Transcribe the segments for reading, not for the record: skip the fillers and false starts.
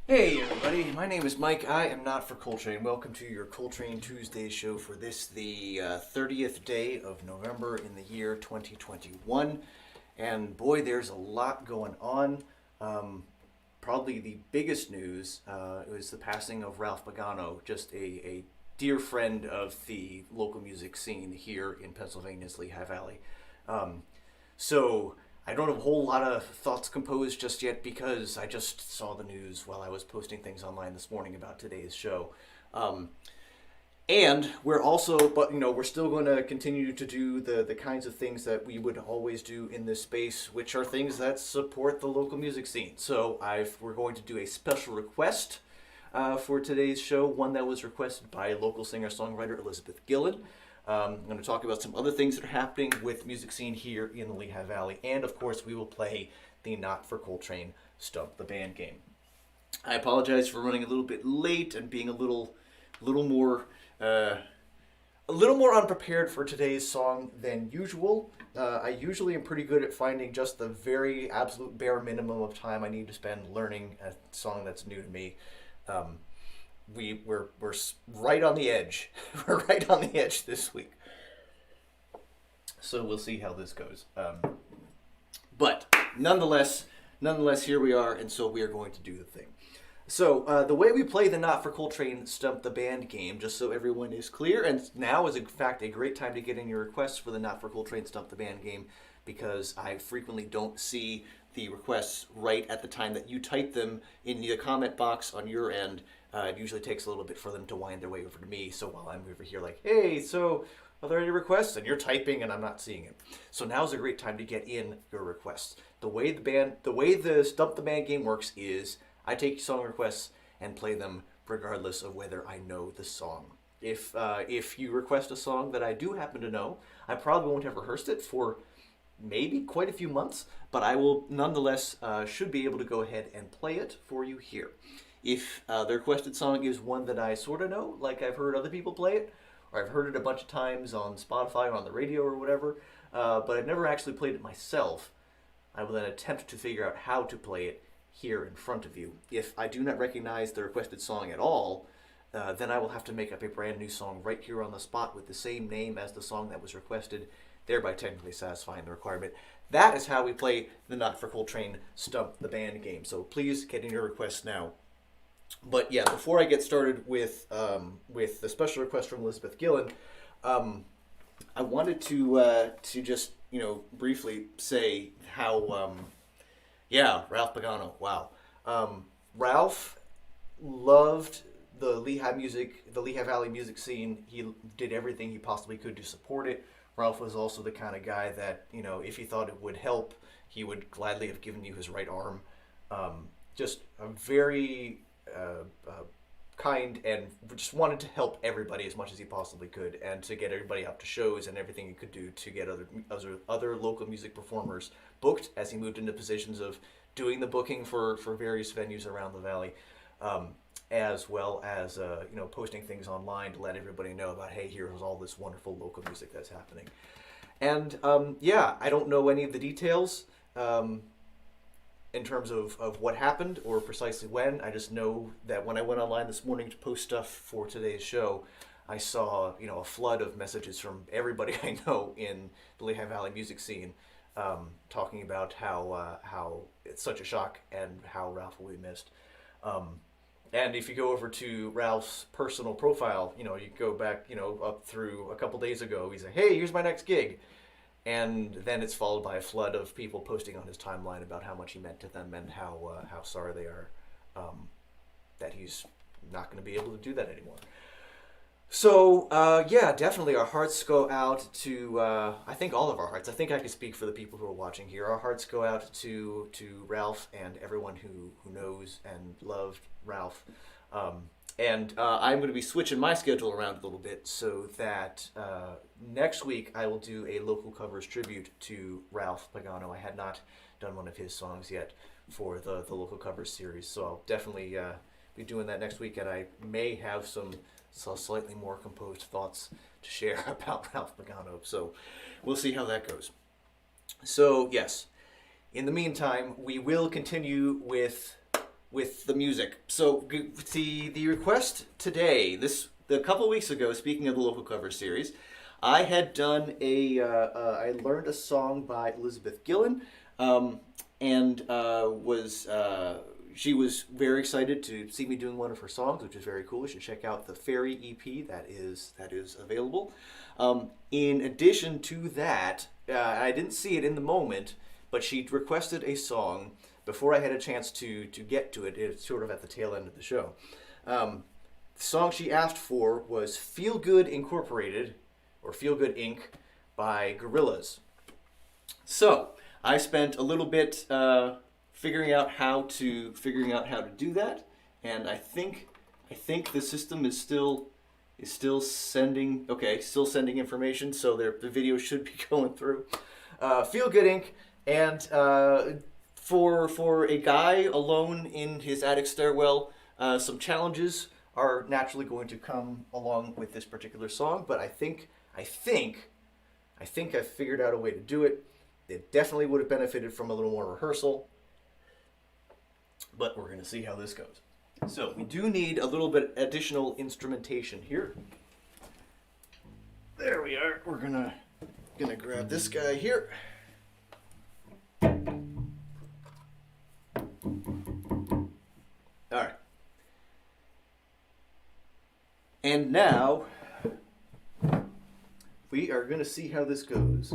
Hey everybody, my name is Mike. I am not for Coltrane. Welcome to your Coltrane Tuesday show for this, the 30th day of November in the year 2021. And boy, there's a lot going on. Probably the biggest news was the passing of Ralph Pagano, just a dear friend of the local music scene here in Pennsylvania's Lehigh Valley. So I don't have a whole lot of thoughts composed just yet because I just saw the news while I was posting things online this morning about today's show. And we're also, but we're still going to continue to do the kinds of things that we would always do in this space, which are things that support the local music scene. So we're going to do a special request for today's show, one that was requested by local singer-songwriter Elizabeth Gillen. I'm going to talk about some other things that are happening with the music scene here in the Lehigh Valley, and of course we will play the Not for Coltrane Stump the Band game. I apologize for running a little bit late and being a little more unprepared for today's song than usual. I usually am pretty good at finding just the very absolute bare minimum of time I need to spend learning a song that's new to me. We're right on the edge. We're right on the edge this week. So we'll see how this goes. But nonetheless, here we are, and so we are going to do the thing. So the way we play the Not for Coltrane Stump the Band game, just so everyone is clear, and now is in fact a great time to get in your requests for the Not for Coltrane Stump the Band game, because I frequently don't see the requests right at the time that you type them in the comment box on your end. It usually takes a little bit for them to wind their way over to me, so while I'm over here like, hey, so are there any requests? And you're typing and I'm not seeing it. So now's a great time to get in your requests. The way the Stump the Band game works is I take song requests and play them regardless of whether I know the song. If you request a song that I do happen to know, I probably won't have rehearsed it for maybe quite a few months, but I will nonetheless should be able to go ahead and play it for you here. If the requested song is one that I sort of know, like I've heard other people play it, or I've heard it a bunch of times on Spotify or on the radio or whatever, but I've never actually played it myself, I will then attempt to figure out how to play it here in front of you. If I do not recognize the requested song at all, then I will have to make up a brand new song right here on the spot with the same name as the song that was requested, thereby technically satisfying the requirement. That is how we play the Not for Coltrane Stump the Band game. So please get in your requests now. But yeah, before I get started with the special request from Elizabeth Gillen, I wanted to just briefly say how Ralph Pagano. Wow, Ralph loved the Lehigh Valley music scene. He did everything he possibly could to support it. Ralph was also the kind of guy that if he thought it would help, he would gladly have given you his right arm. Just a very kind, and just wanted to help everybody as much as he possibly could, and to get everybody out to shows and everything he could do to get other local music performers booked as he moved into positions of doing the booking for various venues around the valley, as well as posting things online to let everybody know about, hey, here's all this wonderful local music that's happening. And I don't know any of the details in terms of what happened or precisely when. I just know that when I went online this morning to post stuff for today's show, I saw a flood of messages from everybody I know in the Lehigh Valley music scene, talking about how it's such a shock and how Ralph will be missed. And if you go over to Ralph's personal profile, you go back up through a couple days ago, he's like, hey, here's my next gig. And then it's followed by a flood of people posting on his timeline about how much he meant to them and how sorry they are that he's not going to be able to do that anymore. So, definitely our hearts go out to, I think all of our hearts. I think I can speak for the people who are watching here. Our hearts go out to Ralph and everyone who knows and loved Ralph. And I'm going to be switching my schedule around a little bit so that next week I will do a local covers tribute to Ralph Pagano. I had not done one of his songs yet for the local covers series, so I'll definitely be doing that next week, and I may have some slightly more composed thoughts to share about Ralph Pagano, so we'll see how that goes. So yes, in the meantime, we will continue with with the music. So the request today, a couple weeks ago, speaking of the local cover series, I had done I learned a song by Elizabeth Gillen, and she was very excited to see me doing one of her songs, which is very cool. You should check out the Fairy EP that is available. In addition to that, I didn't see it in the moment, but she requested a song before I had a chance to get to it. It's sort of at the tail end of the show. The song she asked for was Feel Good Incorporated, or Feel Good Inc. by Gorillaz. So I spent a little bit figuring out how to do that, and I think the system is still sending information, so the video should be going through. Feel Good Inc. And for a guy alone in his attic stairwell, some challenges are naturally going to come along with this particular song, but I think I've figured out a way to do it. It definitely would have benefited from a little more rehearsal, but we're going to see how this goes. So we do need a little bit additional instrumentation here. There we are. We're gonna grab this guy here. All right. And now we are going to see how this goes.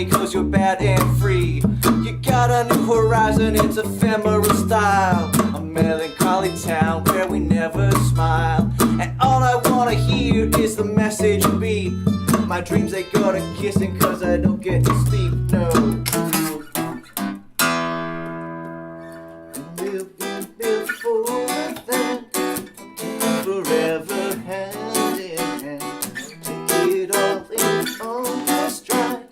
Cause you're bad and free. You got a new horizon, it's ephemeral style. A melancholy town where we never smile. And all I wanna hear is the message beep. My dreams they go to kissing cause I don't get to sleep, no. Live for that, forever hand in hand. Take it all in on your stride.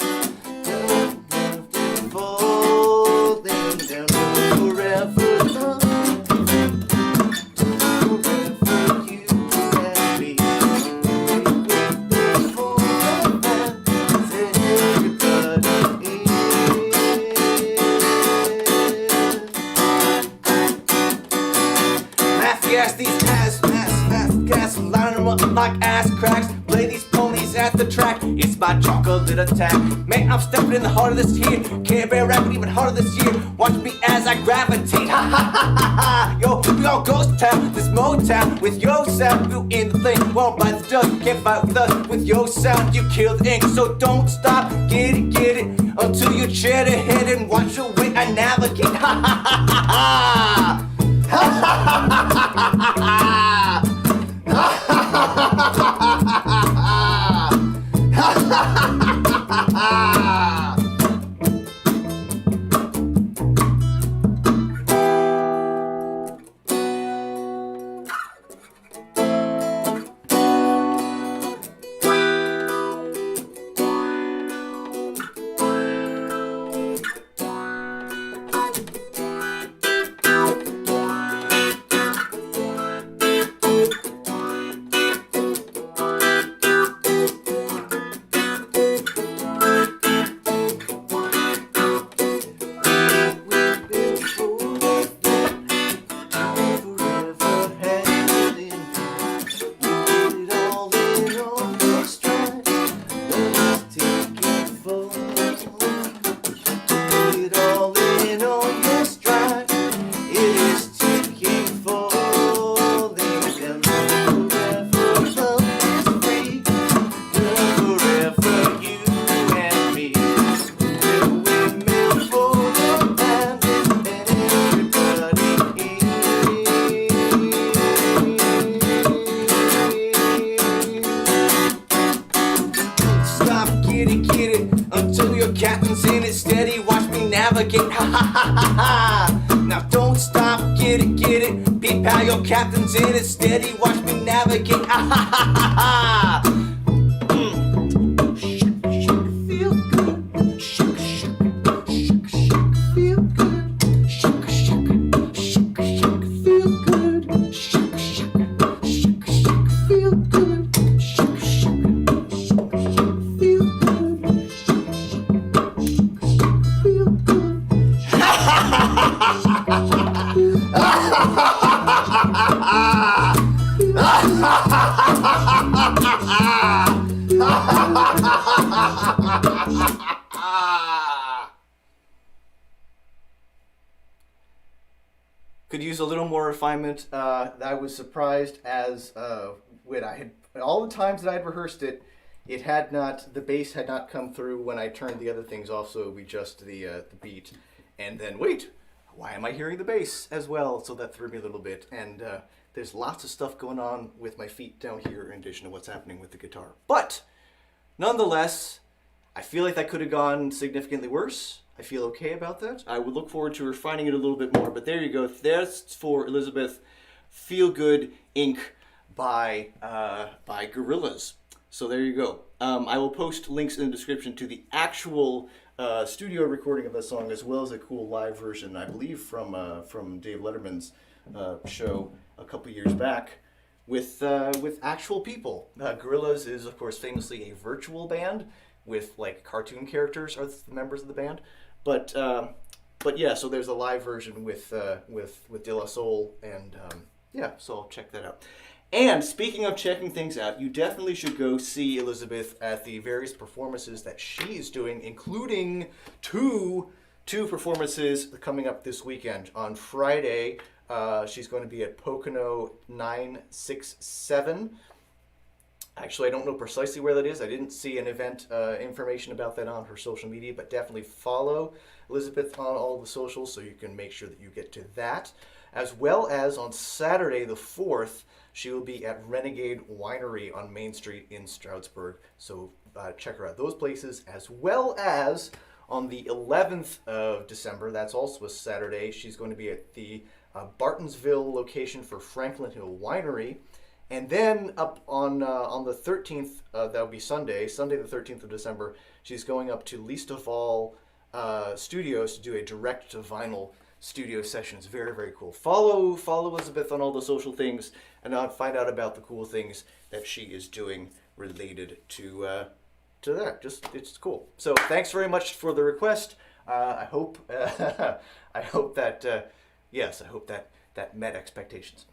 my ass cracks. Play these ponies at the track. It's my chocolate attack. Man, I'm stepping in the heart of this year. Can't bear rapping even harder this year. Watch me as I gravitate. Ha ha ha ha ha. Yo, we all ghost town. This Motown with yo sound. You in the thing, won't bite the dust. Can't fight with us with yo sound. You kill the ink, so don't stop. Get it until you chat ahead and watch the way I navigate. Ha ha ha ha ha. Ha ha ha ha ha ha ha. Ha ha ha ha ha ha ha. Ha ha ha ha ha. Captain's in it steady, watch me navigate. Ah ha ha ha ha. Feel good. Shake, shake, shake, shake, feel good. Shake, shake, shake, shake, feel good. Shake, shake, shake, shake, feel good. Shake, shake, shake, shake, feel good. Feel good. Ha ha ha ha ha ha. Could use a little more refinement. I was surprised as when I had all the times that I'd rehearsed it, the bass had not come through when I turned the other things off, so it would be just the beat. And then wait, why am I hearing the bass as well? So that threw me a little bit. And there's lots of stuff going on with my feet down here in addition to what's happening with the guitar. But nonetheless, I feel like that could have gone significantly worse. I feel okay about that. I would look forward to refining it a little bit more. But there you go. That's for Elizabeth. Feel Good Inc. by Gorillaz. So there you go. I will post links in the description to the actual studio recording of the song, as well as a cool live version, I believe, from Dave Letterman's show a couple years back with actual people. Gorillaz is, of course, famously a virtual band with like cartoon characters are the members of the band, but yeah. So there's a live version with De La Soul, and yeah. So I'll check that out. And speaking of checking things out, you definitely should go see Elizabeth at the various performances that she is doing, including two performances coming up this weekend. On Friday, she's going to be at Pocono 967. Actually, I don't know precisely where that is. I didn't see an event information about that on her social media, but definitely follow Elizabeth on all the socials so you can make sure that you get to that. As well as on Saturday the 4th, she will be at Renegade Winery on Main Street in Stroudsburg. So check her out those places, as well as on the 11th of December, that's also a Saturday, she's going to be at the Bartonsville location for Franklin Hill Winery. And then up on the 13th, that'll be Sunday the 13th of December, she's going up to Leesta Vall Studios to do a direct-to-vinyl studio sessions. Very, very cool. Follow Elizabeth on all the social things and find out about the cool things that she is doing related to that. It's cool. So thanks very much for the request. I hope that met expectations.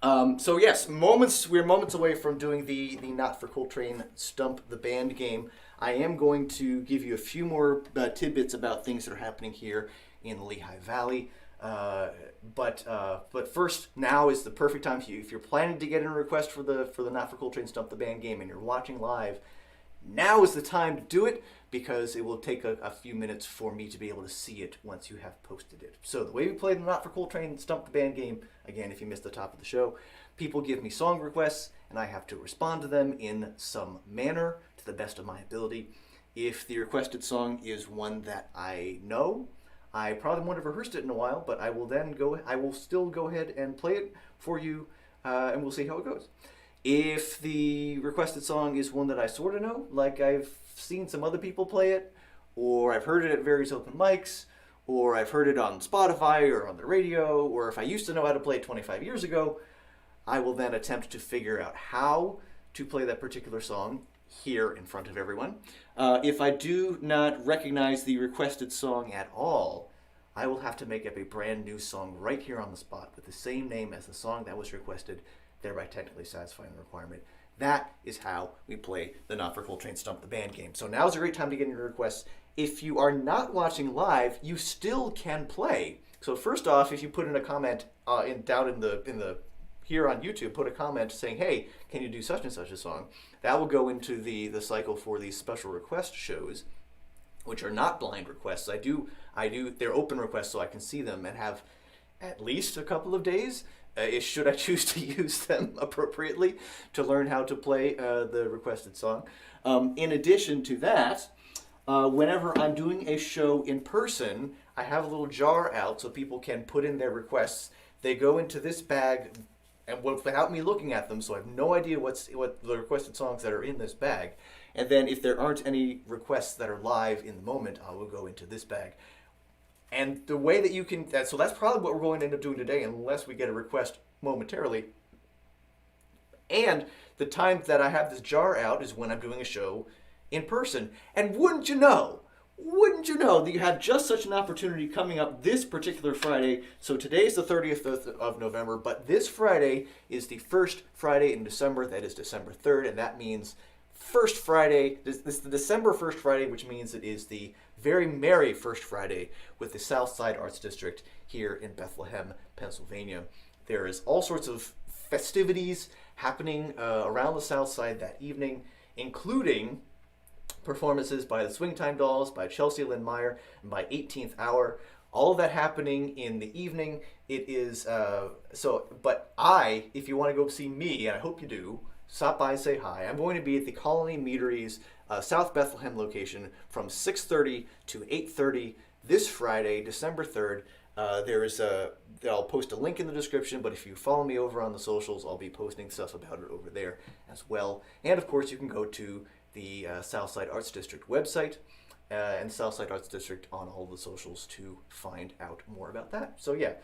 So yes, we're moments away from doing the Not for Coltrane Stump the Band game. I am going to give you a few more tidbits about things that are happening here in the Lehigh Valley. But first, now is the perfect time for you. If you're planning to get in a request for the Not for Coltrane Stump the Band game and you're watching live, now is the time to do it, because it will take a few minutes for me to be able to see it once you have posted it. So the way we play the Not for Coltrane Stump the Band game, again, if you missed the top of the show, people give me song requests and I have to respond to them in some manner to the best of my ability. If the requested song is one that I know, I probably won't have rehearsed it in a while, but I will still go ahead and play it for you, and we'll see how it goes. If the requested song is one that I sort of know, like I've seen some other people play it, or I've heard it at various open mics, or I've heard it on Spotify or on the radio, or if I used to know how to play it 25 years ago, I will then attempt to figure out how to play that particular song here in front of everyone. If I do not recognize the requested song at all, I will have to make up a brand new song right here on the spot with the same name as the song that was requested, thereby technically satisfying the requirement. That is how we play the Not for Coltrane Stump the Band game. So now's a great time to get your requests. If you are not watching live, you still can play. So first off, if you put in a comment down in the here on YouTube, put a comment saying, "Hey, can you do such and such a song?" That will go into the cycle for these special request shows, which are not blind requests. I do they're open requests, so I can see them and have at least a couple of days, should I choose to use them appropriately, to learn how to play the requested song. In addition to that, whenever I'm doing a show in person, I have a little jar out so people can put in their requests. They go into this bag, and without me looking at them, so I have no idea what the requested songs that are in this bag. And then if there aren't any requests that are live in the moment, I will go into this bag. And the way that you can, so that's probably what we're going to end up doing today, unless we get a request momentarily. And the time that I have this jar out is when I'm doing a show in person. And wouldn't you know that you have just such an opportunity coming up this particular Friday. So today's the 30th of November, but this Friday is the first Friday in December. That is December 3rd, and that means first Friday, this is the December 1st Friday, which means it is the very merry first Friday with the SouthSide Arts District here in Bethlehem, Pennsylvania. There is all sorts of festivities happening around the South Side that evening, including performances by the SwingTime Dolls, by Lyn Meyer, and by 18th Hour. All of that happening in the evening. It is, but if you want to go see me, and I hope you do, stop by and say hi. I'm going to be at the Colony Meadery's South Bethlehem location from 6:30 to 8:30 this Friday, December 3rd. I'll post a link in the description, but if you follow me over on the socials, I'll be posting stuff about it over there as well. And of course, you can go to the SouthSide Arts District website and SouthSide Arts District on all the socials to find out more about that. So yeah,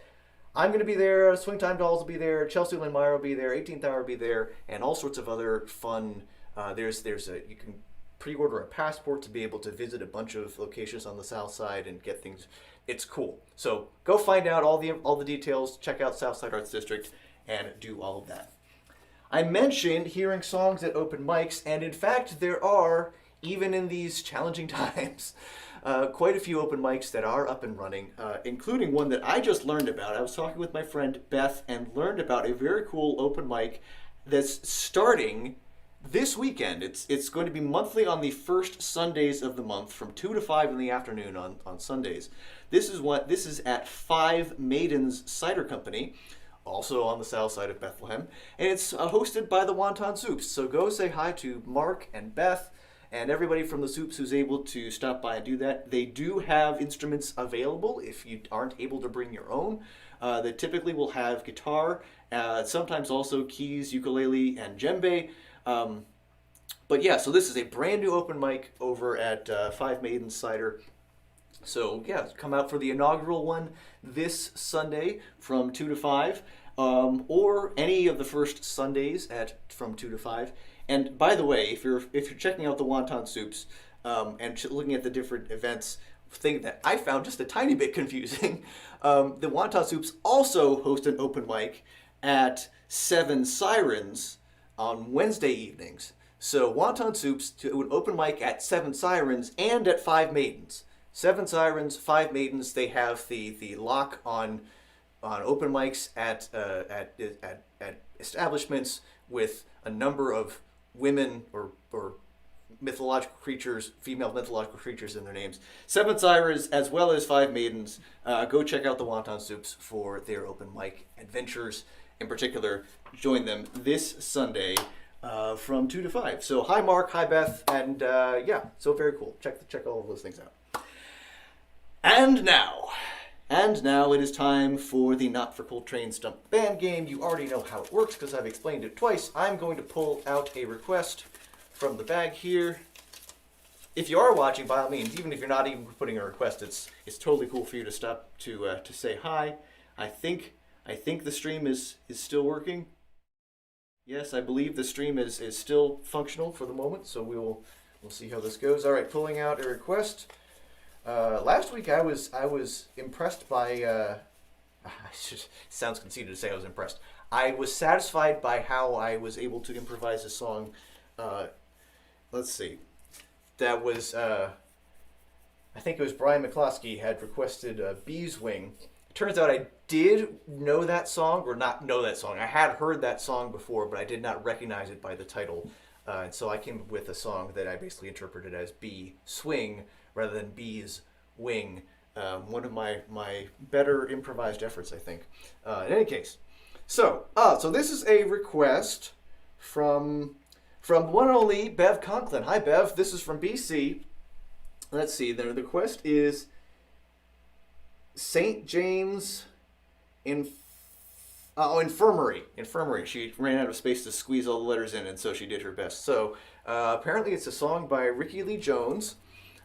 I'm going to be there, SwingTime Dolls will be there, Lyn Meyer will be there, 18th Hour will be there, and all sorts of other fun, you can pre-order a passport to be able to visit a bunch of locations on the South Side and get things. It's cool. So go find out all the details, check out SouthSide Arts District, and do all of that. I mentioned hearing songs at open mics, and in fact there are, even in these challenging times, quite a few open mics that are up and running, including one that I just learned about. I was talking with my friend Beth and learned about a very cool open mic that's starting this weekend. It's going to be monthly on the first Sundays of the month from 2 to 5 in the afternoon on Sundays. This is at 5 Maidens Cider Company, also on the south side of Bethlehem, and it's hosted by the Wonton Soups. So go say hi to Mark and Beth and everybody from the Soups who's able to stop by and do that. They do have instruments available if you aren't able to bring your own. They typically will have guitar, sometimes also keys, ukulele, and djembe. But yeah, so this is a brand new open mic over at 5 Maidens Cider. So yeah, come out for the inaugural one this Sunday from 2 to 5, or any of the first Sundays from 2 to 5. And by the way, if you're checking out the Wonton Soups and looking at the different events, thing that I found just a tiny bit confusing, the Wonton Soups also host an open mic at Seven Sirens on Wednesday evenings. So Wonton Soups to an open mic at Seven Sirens and at Five Maidens. Seven Sirens, Five Maidens. They have the lock on open mics at establishments with a number of women or mythological creatures, female mythological creatures in their names. Seven Sirens as well as Five Maidens. Go check out the Wonton Soups for their open mic adventures. In particular, join them this Sunday from 2 to 5. So hi Mark, hi Beth, and yeah, so very cool. Check all of those things out. And now it is time for the Not for Coltrane Stump the Band game. You already know how it works because I've explained it twice. I'm going to pull out a request from the bag here. If you are watching, by all means, even if you're not even putting a request, it's totally cool for you to stop to say hi. I think the stream is still working. Yes, I believe the stream is still functional for the moment, so we'll see how this goes. All right, pulling out a request. Last week I was impressed by. Sounds conceited to say I was impressed. I was satisfied by how I was able to improvise a song. Let's see. That was I think it was Brian McCloskey had requested Bee's Wing. Turns out I did know that song, or not know that song. I had heard that song before, but I did not recognize it by the title. And so I came up with a song that I basically interpreted as Bee Swing rather than Bee's Wing. One of my better improvised efforts, I think. In any case, so this is a request from one and only Bev Conklin. Hi Bev, this is from BC. Let's see, the request is St. James Infirmary. She ran out of space to squeeze all the letters in, and so she did her best. So apparently it's a song by Ricky Lee Jones.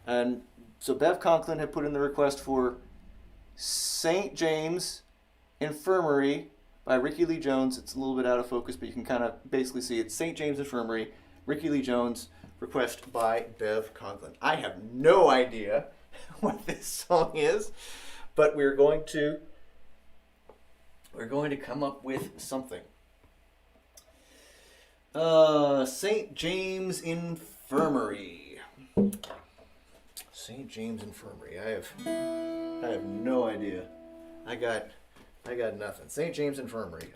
And so Bev Conklin had put in the request for St. James Infirmary by Ricky Lee Jones. It's a little bit out of focus, but you can kind of basically see it. St. James Infirmary, Ricky Lee Jones, request by Bev Conklin. I have no idea what this song is, but we're going to come up with something. St. James Infirmary. St. James Infirmary. I have no idea. I got nothing. St. James Infirmary.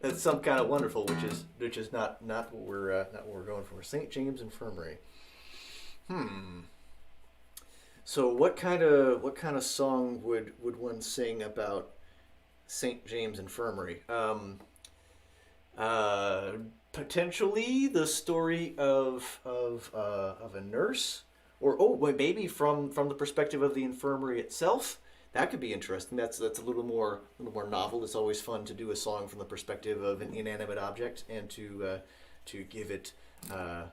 That's some kind of wonderful, which is not what we're going for. St. James Infirmary. So what kind of song would one sing about St. James Infirmary? Potentially the story of a nurse, or maybe from the perspective of the infirmary itself. That could be interesting. That's a little more novel. It's always fun to do a song from the perspective of an inanimate object and to give it to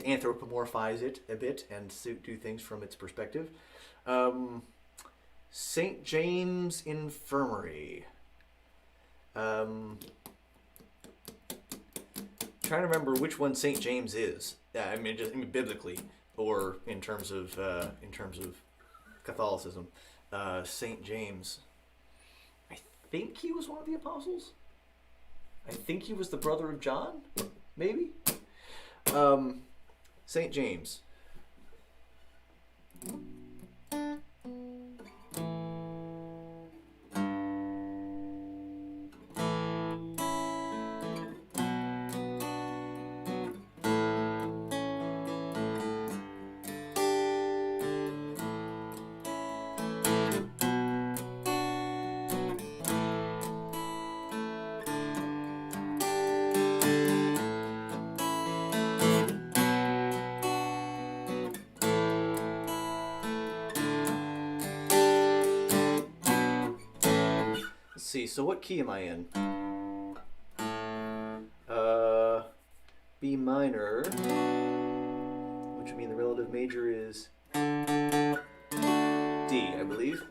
anthropomorphize it a bit and do things from its perspective. St. James Infirmary. Trying to remember which one St. James is. I mean biblically, or in terms of Catholicism. St. James. I think he was one of the apostles. I think he was the brother of John, maybe. St. James. See, so what key am I in? B minor, which would mean the relative major is D, I believe.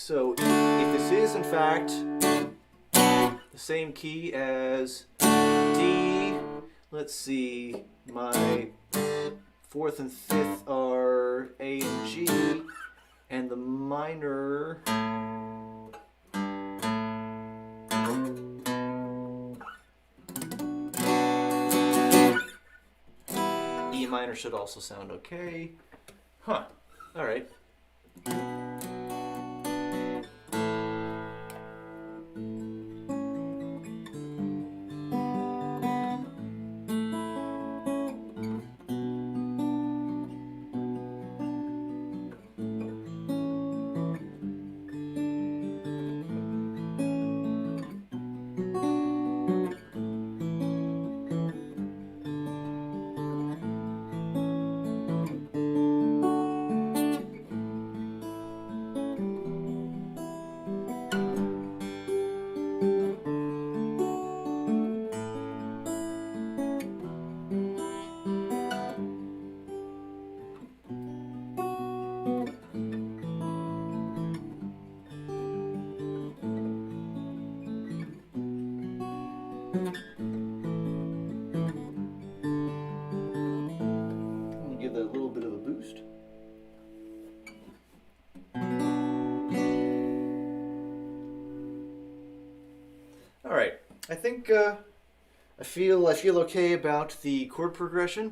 So if this is in fact the same key as D, let's see, my 4th and 5th are A and G, and the minor E minor should also sound okay. Huh. All right. Give that a little bit of a boost. All right, I think I feel okay about the chord progression.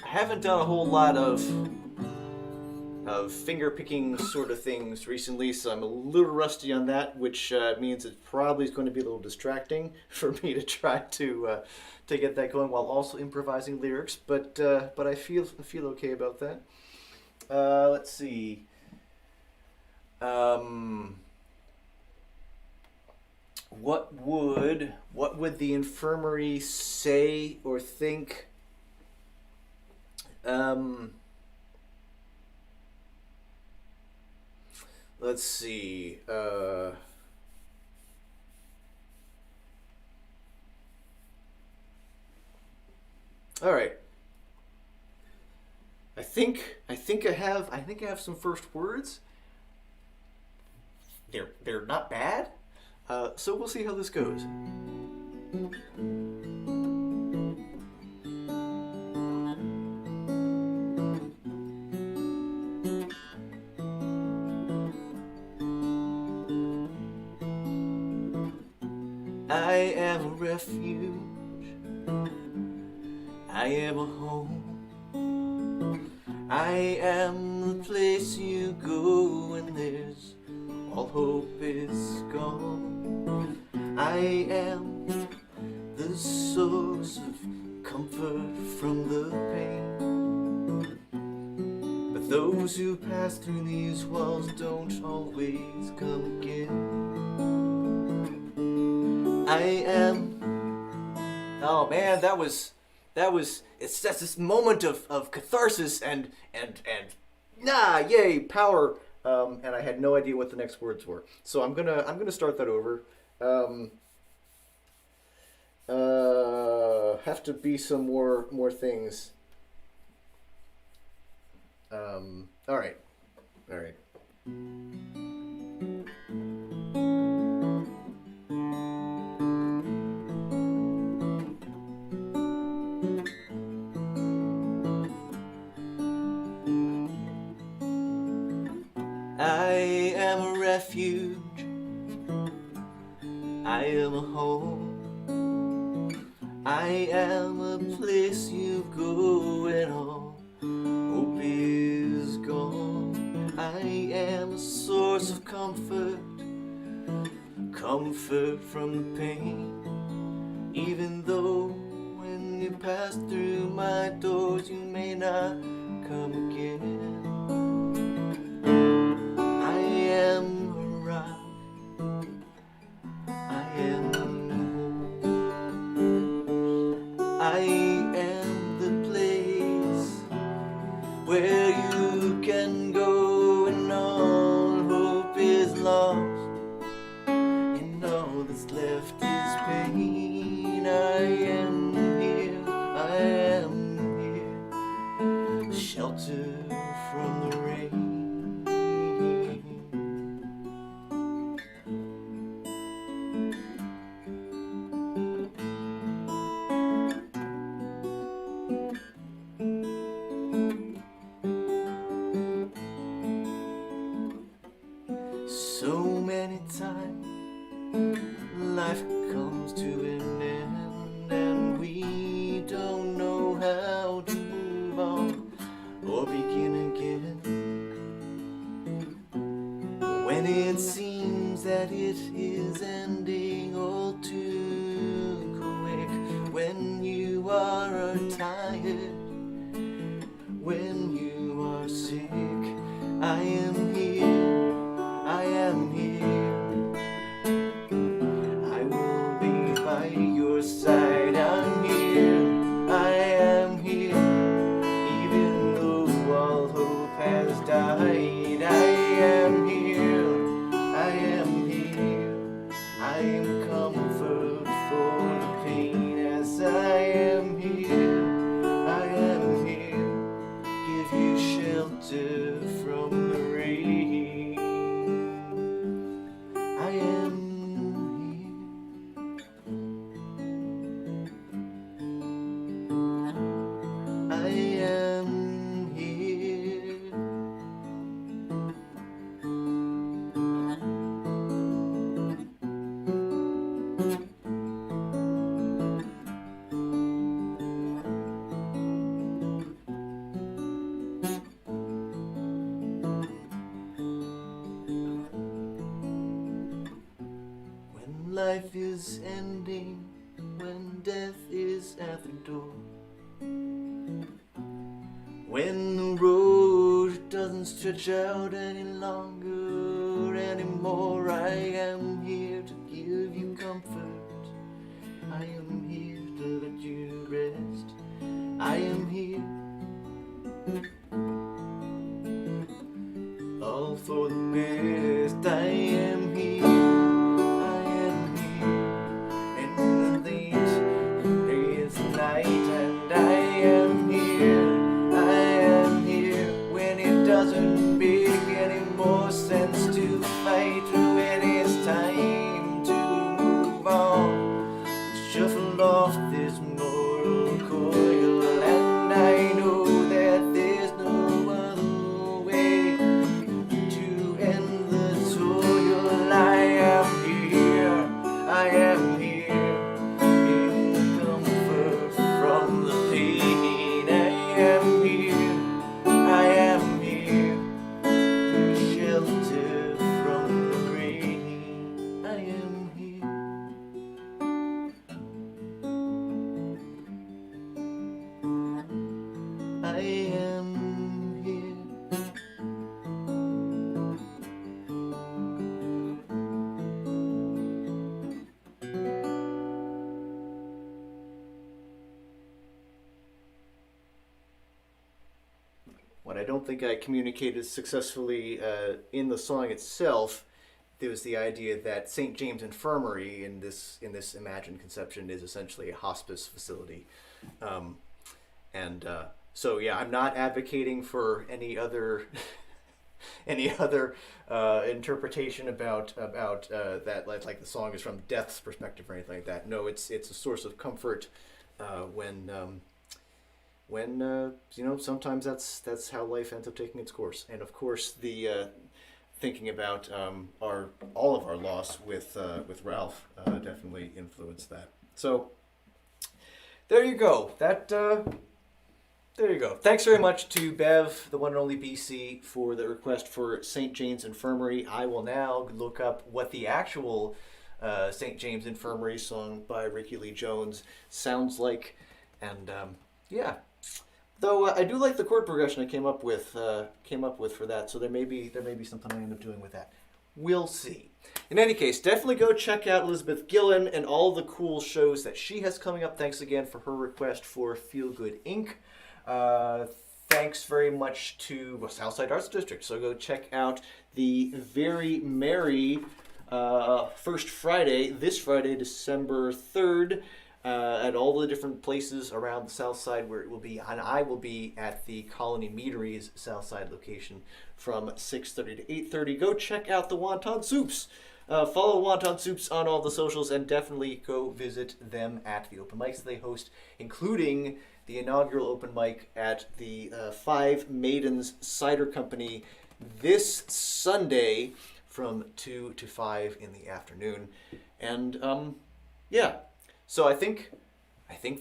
I haven't done a whole lot of finger picking sort of things recently, so I'm a little rusty on that, which means it probably is going to be a little distracting for me to try to get that going while also improvising lyrics. But I feel okay about that. Let's see. What would the infirmary say or think? Let's see. All right. I think I have some first words. They're not bad. So we'll see how this goes. I am a refuge, I am a home, I am the place you go when there's all hope is gone. I am the source of comfort from the pain, but those who pass through these walls don't always come again. I am. Oh man, that's this moment of catharsis and yay, power. And I had no idea what the next words were. So I'm gonna start that over. Have to be some more things. All right. I am a refuge, I am a home, I am a place you go when all hope is gone. I am a source of comfort from the pain, even though when you pass through my doors you may not come again. I am a rock, I am home, I am the place where you can go when all hope is lost and all that's left is pain. I am here from the rain. So many times life comes to an end and we don't know how to move on or begin again. When it seems that it is ending all too quick, when you are tired, when you are sick, I am here, I am here. I will be by your side, I'm here, I am here. Even though all hope has died, I am here, I am here. I am comfort for the pain as I am here, I am here. Give you shelter from the rain. I am here. I am here. When life is ending, when death is at the door, when the road doesn't stretch out any longer anymore, I am here to give you comfort. I am here to let you rest. I am here, all for the best. I am here, I am here, in the late days and night, and I am here, I am here, when it doesn't make any more sense to fight, when it's time to move on, shuffle off this mortal coil, and I know that there's no other way to end the toil. I am here, I am here, in comfort from the pain. I am here, I am here, to shelter from the rain. I am here. I am here. What I don't think I communicated successfully in the song itself, there was the idea that St. James Infirmary in this imagined conception is essentially a hospice facility. So yeah, I'm not advocating for any other interpretation about that, like the song is from death's perspective or anything like that. No, it's a source of comfort when sometimes that's how life ends up taking its course. And of course, the thinking about all of our loss with Ralph definitely influenced that. So there you go. There you go. Thanks very much to Bev, the one and only BC, for the request for St. James Infirmary. I will now look up what the actual St. James Infirmary song by Ricky Lee Jones sounds like. And yeah. Though I do like the chord progression I came up with for that, so there may be something I end up doing with that. We'll see. In any case, definitely go check out Elizabeth Gillen and all the cool shows that she has coming up. Thanks again for her request for Feel Good Inc. Thanks very much to SouthSide Arts District. So go check out the very merry First Friday, this Friday, December 3rd, at all the different places around the south side where it will be. And I will be at the Colony Meadery's south side location from 6:30 to 8:30. Go check out the Wonton Soups. Follow Wonton Soups on all the socials, and definitely go visit them at the open mics they host, including the inaugural open mic at the Five Maidens Cider Company this Sunday from 2 to 5 in the afternoon. And yeah, so I think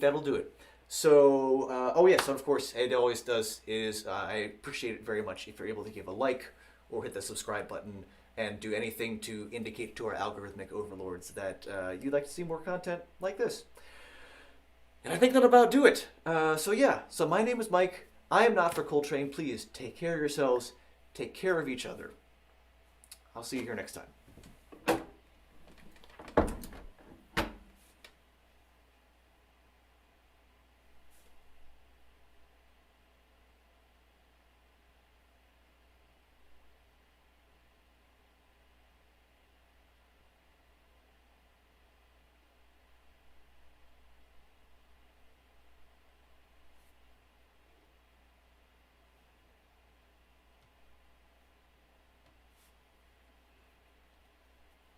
that'll do it. So oh yes, and of course it always does is I appreciate it very much if you're able to give a like or hit the subscribe button and do anything to indicate to our algorithmic overlords that you'd like to see more content like this. And I think that'll about do it. So yeah, so my name is Mike. I am not for Coltrane. Please take care of yourselves. Take care of each other. I'll see you here next time.